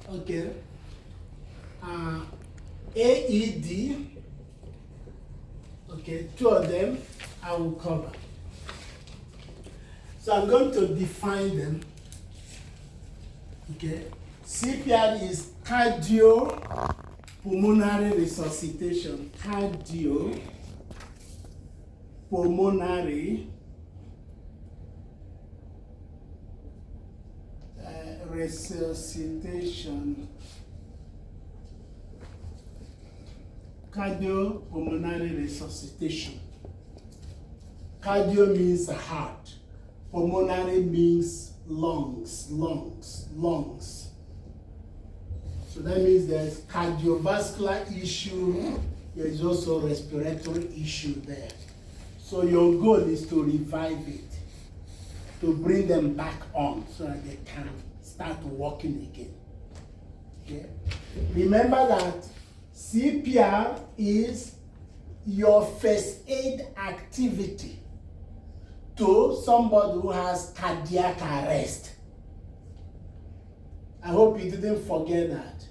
Okay. AED. Okay, two of them I will cover. So I'm going to define them. Okay. CPR is cardiopulmonary resuscitation. Cardiopulmonary resuscitation. Cardiopulmonary resuscitation. Cardio means heart. Pulmonary means lungs. So that means there's cardiovascular issue. There is also respiratory issue there. So your goal is to revive it, to bring them back on so that they can start walking again. Okay? Remember that CPR is your first aid activity to somebody who has cardiac arrest. I hope you didn't forget that.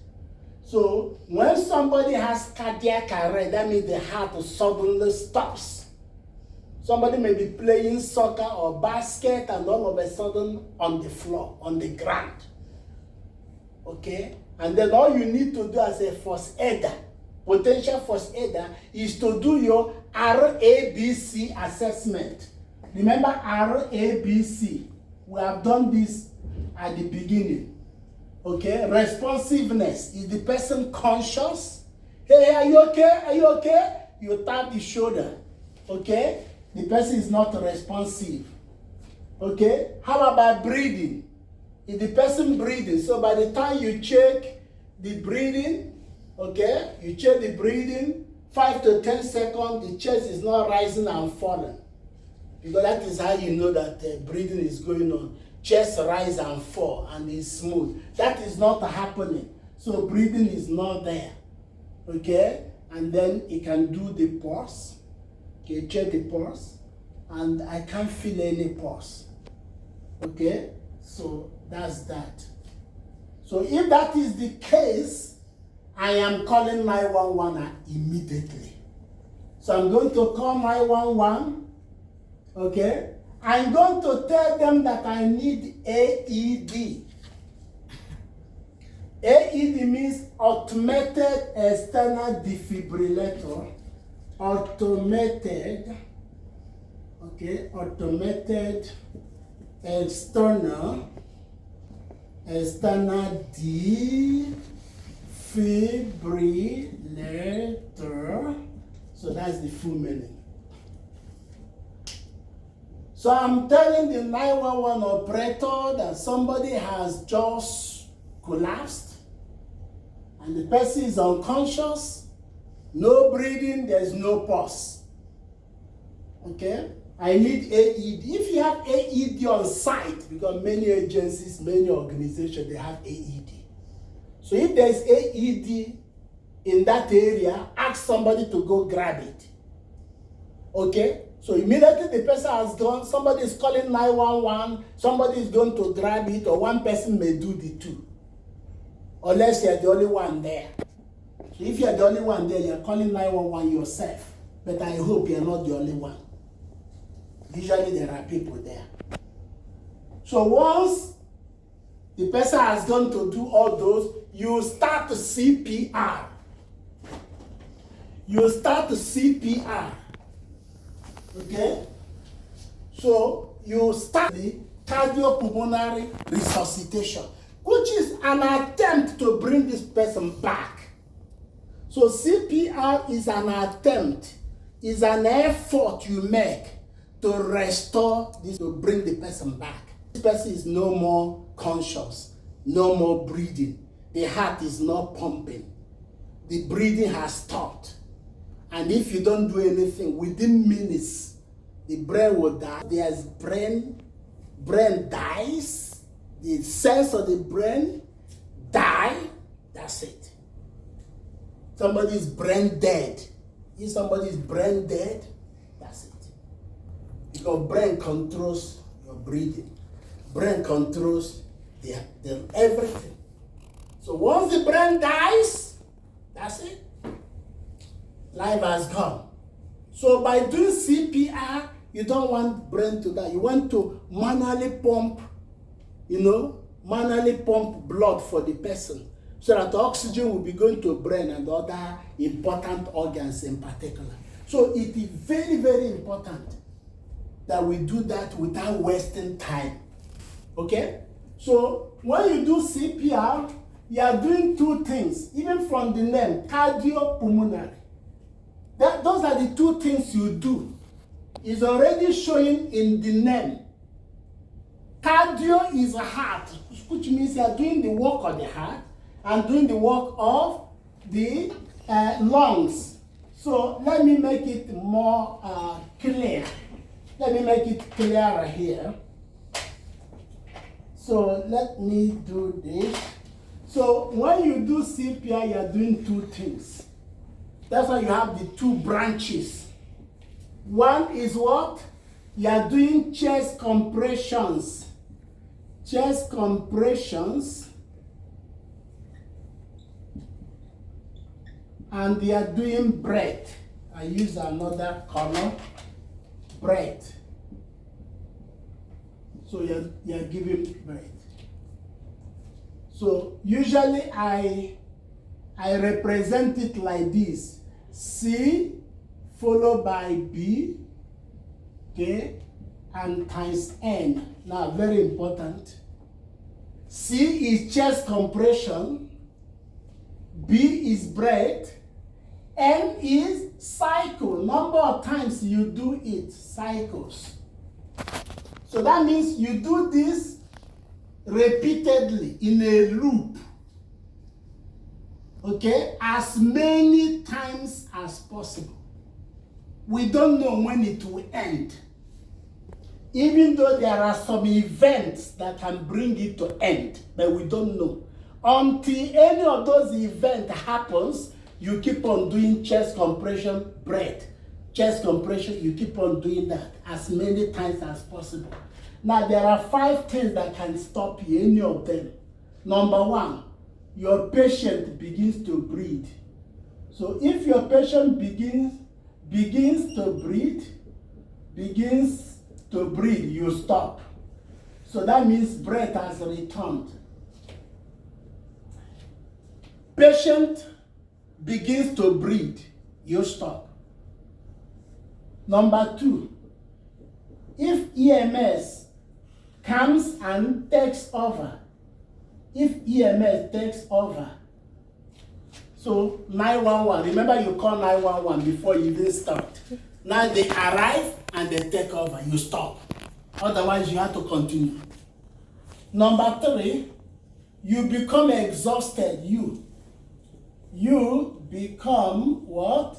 So when somebody has cardiac arrest, that means the heart suddenly stops. Somebody may be playing soccer or basket and all of a sudden on the floor, on the ground. Okay? And then all you need to do as a first aider, potential first aider, is to do your RABC assessment. Remember RABC? We have done this at the beginning. Okay? Responsiveness. Is the person conscious? Hey, are you okay? Are you okay? You tap the shoulder. Okay? The person is not responsive. Okay? How about breathing? Is the person breathing? So by the time you check the breathing, okay, you check the breathing, 5 to 10 seconds, the chest is not rising and falling. Because that is how you know that breathing is going on. Chest rise and fall and is smooth. That is not happening. So breathing is not there. Okay? And then you can do the pulse. Okay, check the pulse. And I can't feel any pulse. Okay? So that's that. So if that is the case, I am calling 911 immediately. So I'm going to call 911. Okay? I'm going to tell them that I need AED. AED means automated external defibrillator. Automated external defibrillator. So that's the full meaning. So I'm telling the 911 operator that somebody has just collapsed and the person is unconscious, no breathing, there's no pulse. Okay? I need AED. If you have AED on site, because many agencies, many organizations, they have AED. So if there's AED in that area, ask somebody to go grab it. Okay? So immediately the person has gone, somebody is calling 911, somebody is going to grab it, or one person may do the two. Unless you're the only one there. So if you're the only one there, you're calling 911 yourself. But I hope you're not the only one. Usually there are people there. So once the person has gone to do all those, you start CPR. You start CPR. Okay? So you start the cardiopulmonary resuscitation, which is an attempt to bring this person back. So CPR is an attempt, is an effort you make to restore this, to bring the person back. This person is no more conscious, no more breathing. The heart is not pumping. The breathing has stopped. And if you don't do anything, within minutes, the brain will die. There's brain dies, the cells of the brain die, that's it. Somebody's brain dead. If somebody's brain dead, that's it. Because brain controls your breathing. Brain controls the everything. So once the brain dies, that's it. Life has gone. So by doing CPR, you don't want brain to die. You want to manually pump, manually pump blood for the person so that the oxygen will be going to brain and other important organs in particular. So it is very, very important that we do that without wasting time. Okay? So when you do CPR, you are doing two things, even from the name, cardiopulmonary. Those are the two things you do. It's already showing in the name. Cardio is a heart, which means you are doing the work of the heart and doing the work of the lungs. So let me make it more clear. Let me make it clearer here. So let me do this. So when you do CPR, you are doing two things. That's why you have the two branches. One is what? You are doing chest compressions. Chest compressions. And they are doing breath. I use another color. Breath. So you're giving breath. So usually I represent it like this. C followed by B, okay, and times N. Now, very important. C is chest compression, B is breath, N is cycle. Number of times you do it, cycles. So that means you do this repeatedly in a loop. Okay, as many times as possible. We don't know when it will end. Even though there are some events that can bring it to end, but we don't know. Until any of those events happens, you keep on doing chest compression, breath. Chest compression, you keep on doing that as many times as possible. Now, there are 5 things that can stop you, any of them. Number 1, your patient begins to breathe. So if your patient begins to breathe, you stop. So that means breath has returned. Patient begins to breathe, you stop. Number 2, if EMS comes and takes over, so 911, remember you call 911 before you even start. Now they arrive and they take over, you stop. Otherwise you have to continue. Number 3, you become exhausted. You become what?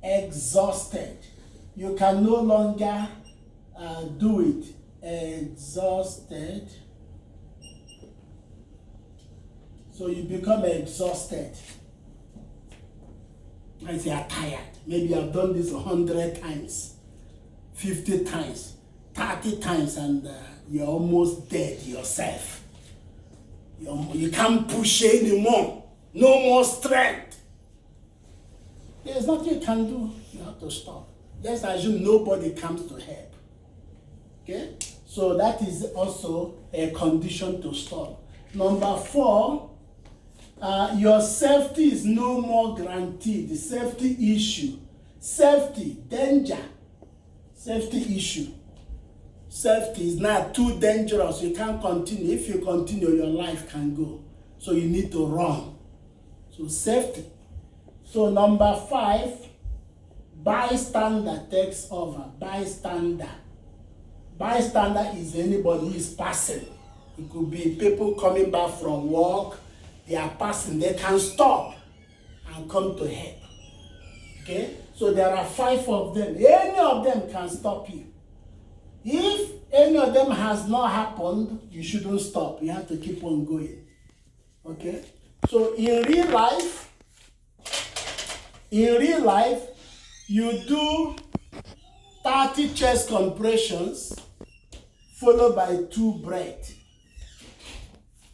Exhausted. You can no longer do it. Exhausted. So you become exhausted. I say you're tired. Maybe you have done this 100 times, 50 times, 30 times, and you're almost dead yourself. You can't push anymore. No more strength. There's nothing you can do. You have to stop. Let's assume nobody comes to help. Okay? So that is also a condition to stop. Number 4, your safety is no more guaranteed. The safety issue. Safety, danger. Safety issue. Safety is not too dangerous. You can't continue. If you continue, your life can go. So you need to run. So safety. So number 5, bystander takes over. Bystander. Bystander is anybody who is passing. It could be people coming back from work. They are passing. They can stop and come to help. Okay? So there are 5 of them. Any of them can stop you. If any of them has not happened, you shouldn't stop. You have to keep on going. Okay? So in real life, you do 30 chest compressions followed by 2 breaths.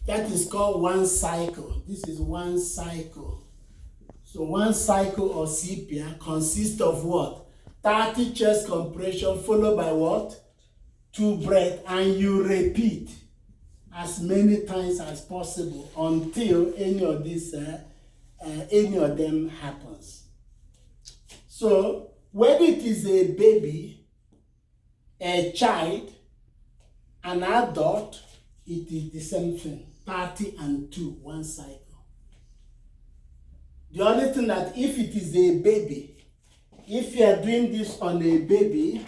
That is called one cycle. This is one cycle. So one cycle of CPR consists of what? 30 chest compression followed by what? 2 breaths, and you repeat as many times as possible until any of them happens. So whether it is a baby, a child, an adult, it is the same thing. 30 and 2, one cycle. The only thing that if it is a baby, if you are doing this on a baby,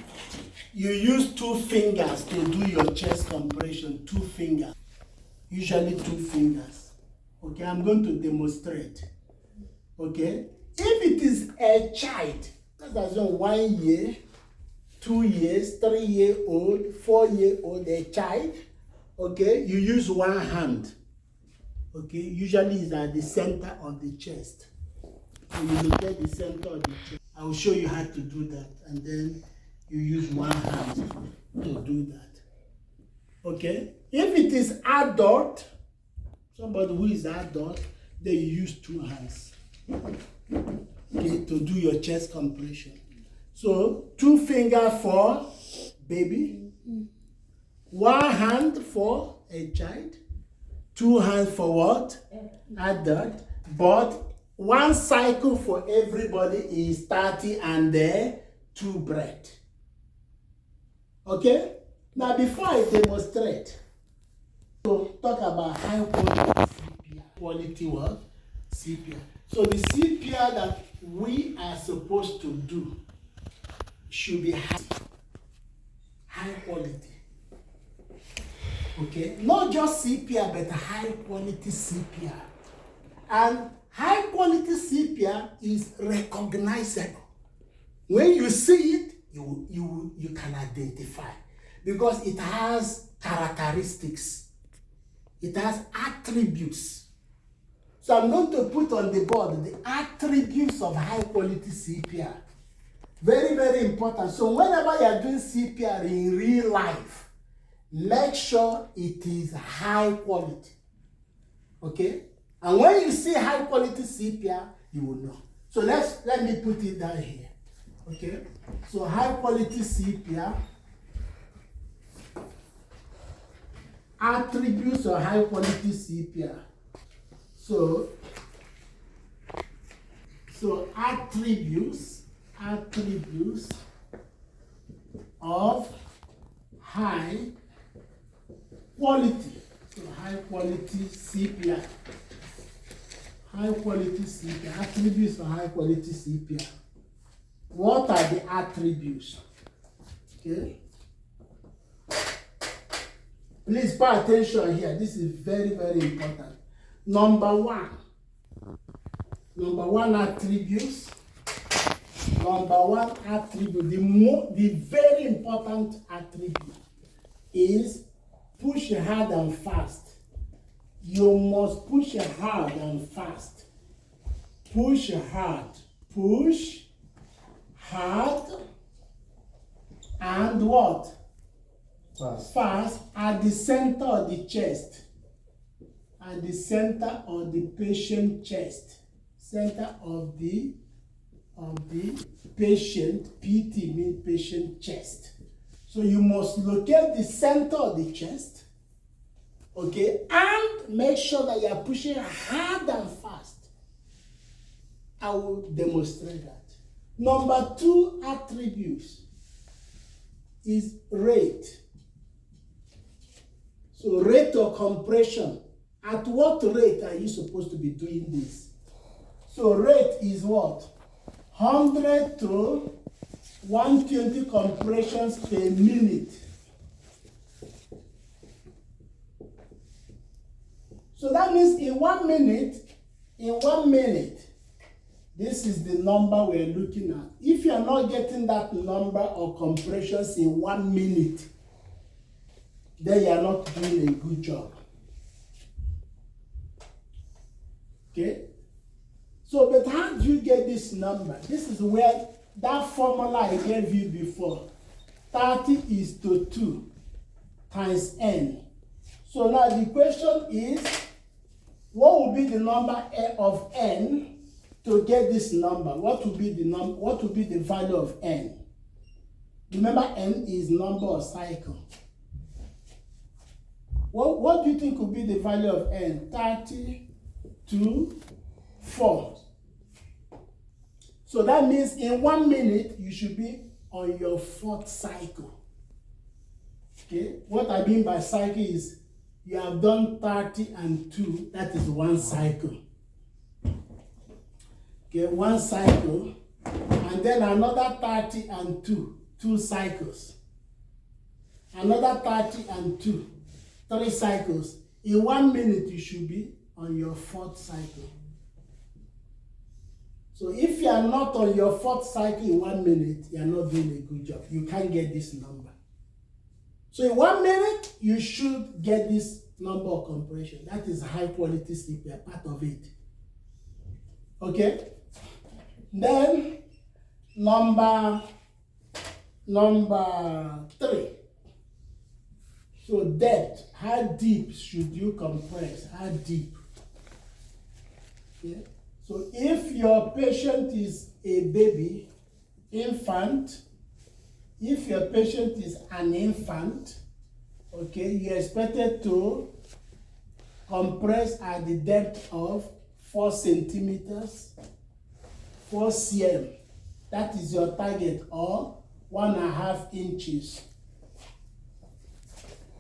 you use 2 fingers to do your chest compression. 2 fingers. Usually 2 fingers. Okay, I'm going to demonstrate. Okay? If it is a child, let's assume 1 year, 2 years, 3-year-old, 4-year-old, a child, okay, you use 1 hand. Okay, usually it's at the center of the chest. So you look at the center of the chest. I will show you how to do that, and then you use 1 hand to do that. Okay? If it is adult, somebody who is adult, then you use 2 hands, okay, to do your chest compression. So 2 fingers for baby, 1 hand for a child, 2 hands for what? Adult. But 1 cycle for everybody is 30 and 2 breaths. Okay? Now before I demonstrate, so talk about high quality CPR. Quality what? CPR. So the CPR that we are supposed to do should be high quality. Okay? Not just CPR, but high quality CPR. And high quality CPR is recognizable. When you see it, you can identify, because it has characteristics. It has attributes. So I'm going to put on the board the attributes of high quality CPR. Very, very important. So whenever you are doing CPR in real life, make sure it is high quality. Okay? And when you see high quality CPR, you will know. So let me put it down here. Okay? So high quality CPR, attributes of high quality CPR. So attributes of high quality. So high quality CPR. High quality CPR. Attributes of high quality CPR. What are the attributes? Okay. Please pay attention here. This is very, very important. Number one attributes. The very important attribute is push hard and fast. You must push hard and fast. Push hard. Push hard and what? Fast at the center of the chest. At the center of the patient chest. Center of the patient, PT means patient chest. So you must locate the center of the chest, okay, and make sure that you are pushing hard and fast. I will demonstrate that. Number 2 attributes is rate. So rate of compression. At what rate are you supposed to be doing this? So rate is what? 100 to 120 compressions per minute. So that means in 1 minute, this is the number we're looking at. If you are not getting that number of compressions in 1 minute, then you are not doing a good job. Okay? So, but how do you get this number? This is where that formula I gave you before. 30 is to 2 times n. So now the question is, what will be the number of n to get this number? What will be the number? What will be the value of n? Remember, n is number of cycle. What do you think will be the value of n? 30 to 4. So that means in 1 minute, you should be on your 4th cycle. Okay, what I mean by cycle is you have done 30 and 2, that is 1 cycle. Okay, 1 cycle, and then another 30 and 2 cycles. Another 30 and 2, 3 cycles. In 1 minute, you should be on your 4th cycle. So if you are not on your 4th cycle in 1 minute, you are not doing a good job. You can't get this number. So in 1 minute, you should get this number of compression. That is high quality CPR, part of it. Okay? Then, number 3. So depth, how deep should you compress? How deep? Okay? So if your patient is a baby, infant, if your patient is an infant, okay, you're expected to compress at the depth of 4 centimeters, 4 cm. That is your target, or 1.5 inches.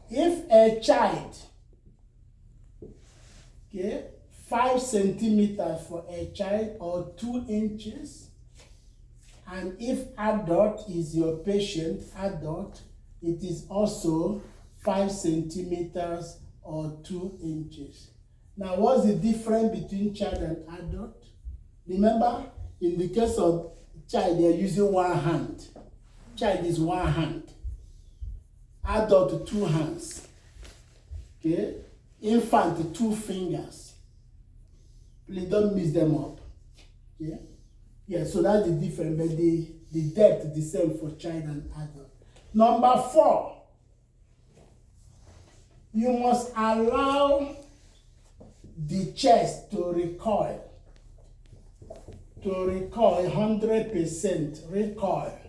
If a child, okay, 5 centimeters for a child, or 2 inches, and if adult is your patient, adult, it is also 5 centimeters or 2 inches. Now, what's the difference between child and adult? Remember, in the case of child, they're using 1 hand. Child is 1 hand. Adult, 2 hands. Okay? Infant, 2 fingers. Please don't mix them up. Yeah? Yeah, so that's the difference, but the depth is the same for child and adult. Number 4, you must allow the chest to recoil. To recoil 100%, recoil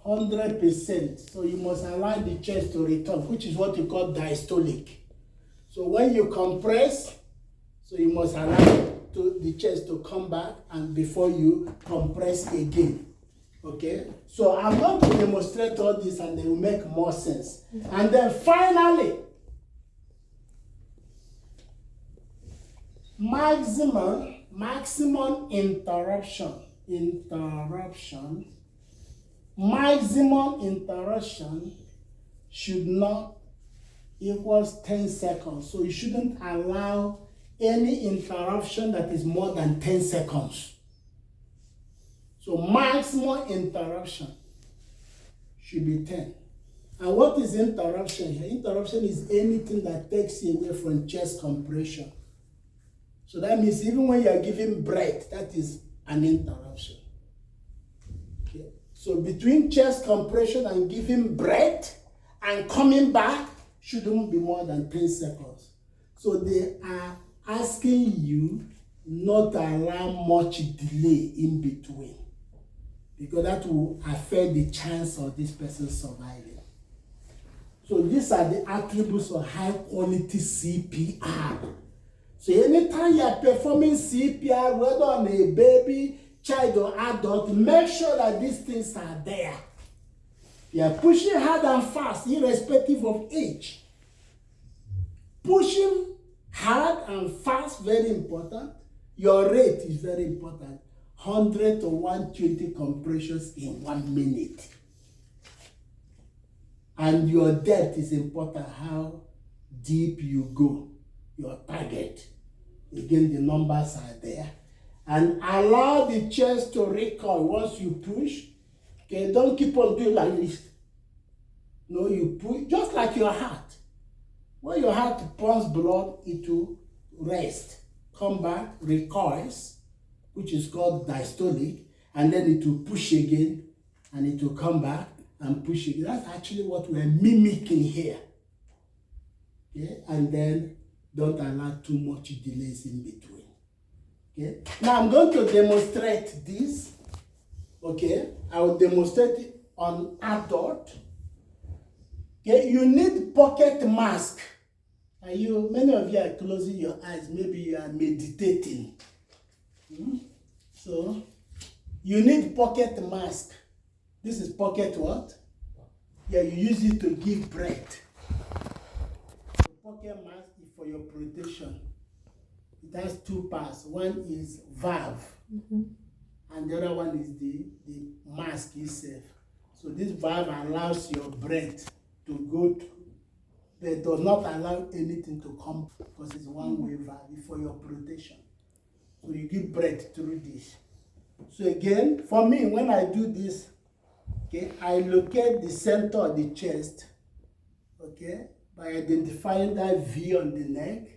100%. So you must allow the chest to return, which is what you call diastolic. So when you compress, so you must allow the chest to come back and before you compress again. Okay? So I'm going to demonstrate all this and they will make more sense. And then finally, maximum interruption. Maximum interruption should not equals 10 seconds. So you shouldn't allow any interruption that is more than 10 seconds. So maximum interruption should be 10. And what is interruption here? Interruption is anything that takes you away from chest compression. So that means even when you are giving breath, that is an interruption. Okay. So between chest compression and giving breath and coming back shouldn't be more than 10 seconds. So they are asking you not to allow much delay in between, because that will affect the chance of this person surviving. So these are the attributes of high quality CPR. So anytime you are performing CPR, whether on a baby, child or adult, make sure that these things are there. You are pushing hard and fast, irrespective of age. Pushing hard and fast, very important. Your rate is very important. 100 to 120 compressions in 1 minute. And your depth is important, how deep you go, your target. Again, the numbers are there. And allow the chest to recoil once you push. Okay, don't keep on doing like this. No, you push, just like your heart. When your heart pumps blood, it will rest, come back, recoils, which is called diastolic, and then it will push again, and it will come back and push again. That's actually what we're mimicking here. Okay, and then don't allow too much delays in between. Okay, now I'm going to demonstrate this. Okay, I will demonstrate it on adult. Okay, you need pocket mask. Many of you are closing your eyes, maybe you are meditating. So, you need pocket mask. This is pocket what? Yeah, you use it to give breath. The pocket mask is for your protection. It has two parts. One is valve, and the other one is the mask itself. So this valve allows your breath to go to, but does not allow anything to come because it's one-way valve. It's for your protection. So you give breath through this. So again, for me, when I do this, okay, I locate the center of the chest, okay, by identifying that V on the neck.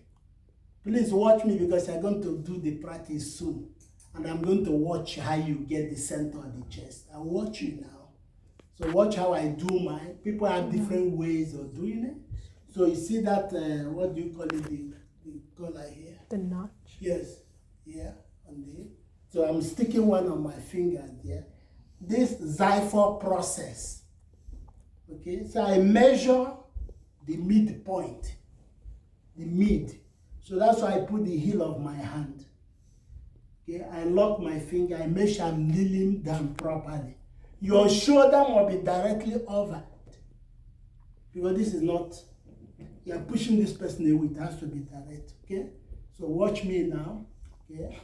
Please watch me because I'm going to do the practice soon. And I'm going to watch how you get the center of the chest. I'll watch you now. So watch how I do mine. People have different ways of doing it. So you see that, what do you call it, the color here? The notch? Yes, yeah, on the. So I'm sticking one on my finger there. This xiphoid process. Okay, so I measure the midpoint, the mid. So that's why I put the heel of my hand. Okay, I lock my finger, I make sure I'm kneeling down properly. Your shoulder must be directly over it. Because this is not, you're pushing this person away, it has to be direct. Okay? So watch me now. Okay?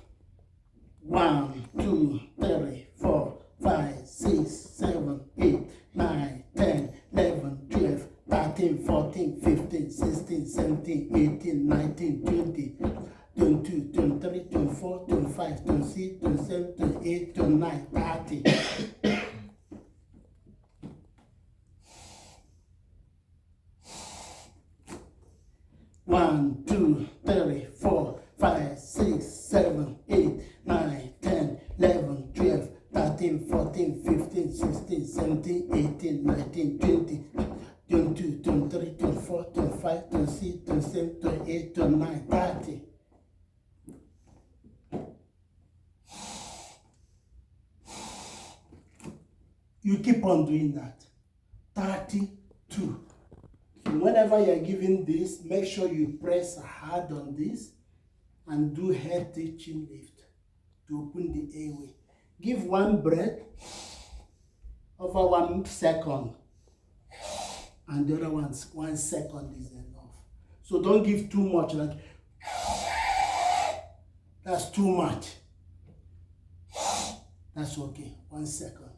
1, 2, 3, 4, 5, 6, 7, 8, 9, 10, 11, 12, 13, 14, 15, 16, 17, 18, 19, 20, 22, 23, 24, 25, 26, 27, 28, 29, 30. 1, 2, 3, 4, 5, 6, 7, 8, 9, 10, 11, 12, 13, 14, 15, 16, 17, 18, 19, 20, 22, 23, 24, 25, 26, 27, 28, 29, 30. You keep on doing that. 32. So whenever you're giving this, make sure you press hard on this and do head chin lift to open the airway. Give one breath over 1 second, and the other 1 second is enough. So don't give too much, like that's too much. That's okay. 1 second.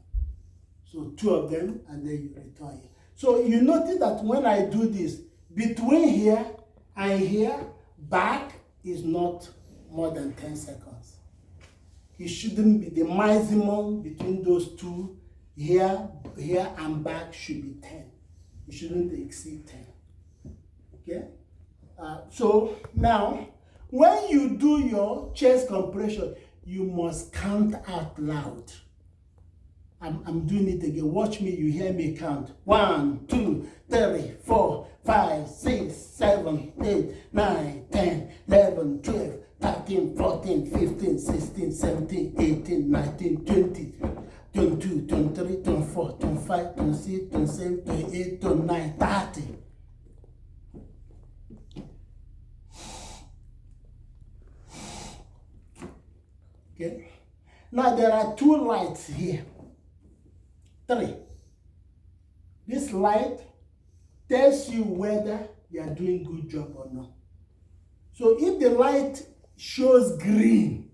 So 2 of them, and then you return it. So you notice that when I do this, between here and here, back is not more than 10 seconds. It shouldn't be the maximum between those two, here and back should be 10. It shouldn't exceed 10. Okay? So now, when you do your chest compression, you must count out loud. I'm doing it again. Watch me, you hear me count. 1, 2, 3, 4, 5, 6, 7, 8, 9, 10, 11, 12, 13, 14, 15, 16, 17, 18, 19, 20, 22, 23, 24, 25, 26, 27, 28, 29, 30. Okay? Now there are 2 lights here. 3. This light tells you whether you are doing good job or not. So if the light shows green,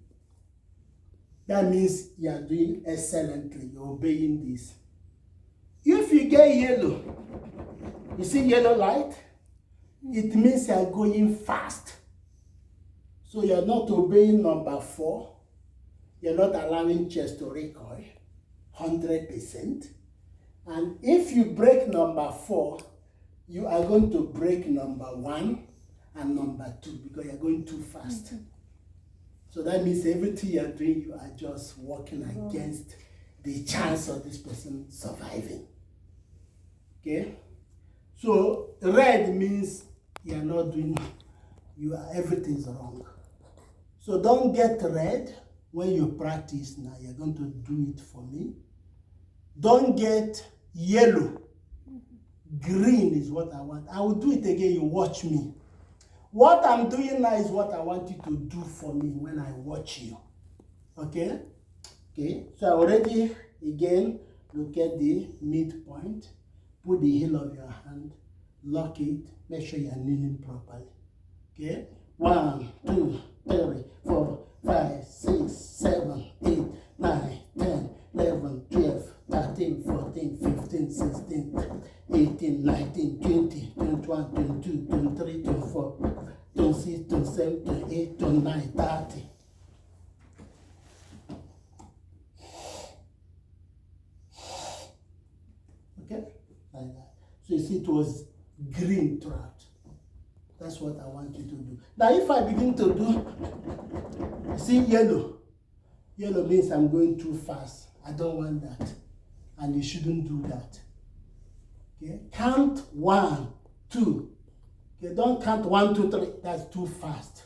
that means you are doing excellently, you're obeying this. If you get yellow, you see yellow light, it means you are going fast. So you are not obeying number 4. You're not allowing chest to recoil 100%. And if you break number 4, you are going to break number 1 and number 2 because you're going too fast. Mm-hmm. So that means everything you're doing, you are just working against the chance of this person surviving. Okay? So red means you are not doing, everything's wrong. So don't get red when you practice now. You're going to do it for me. Don't get yellow. Green is what I want. I will do it again. You watch me. What I'm doing now is what I want you to do for me when I watch you. Okay? Okay. So I already, again, look at the midpoint. Put the heel of your hand. Lock it. Make sure you're kneeling properly. Okay? 1, 2, 3, 4, 5, 6, 7, 8, 9, 10, 11, 12, 13, 14, 15, 16, 18, 19, 20, 21, 22, 23, 24, 26, 27, 28, 29, 30. Okay? Like that. So you see it was green throughout. That's what I want you to do. Now if I begin to do, see yellow. Yellow means I'm going too fast. I don't want that. And you shouldn't do that. Okay? Count 1, 2. Okay, don't count 1, 2, 3. That's too fast.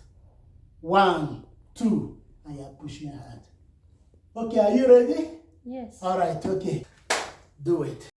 1, 2. And you're pushing hard. Okay, are you ready? Yes. All right, okay. Do it.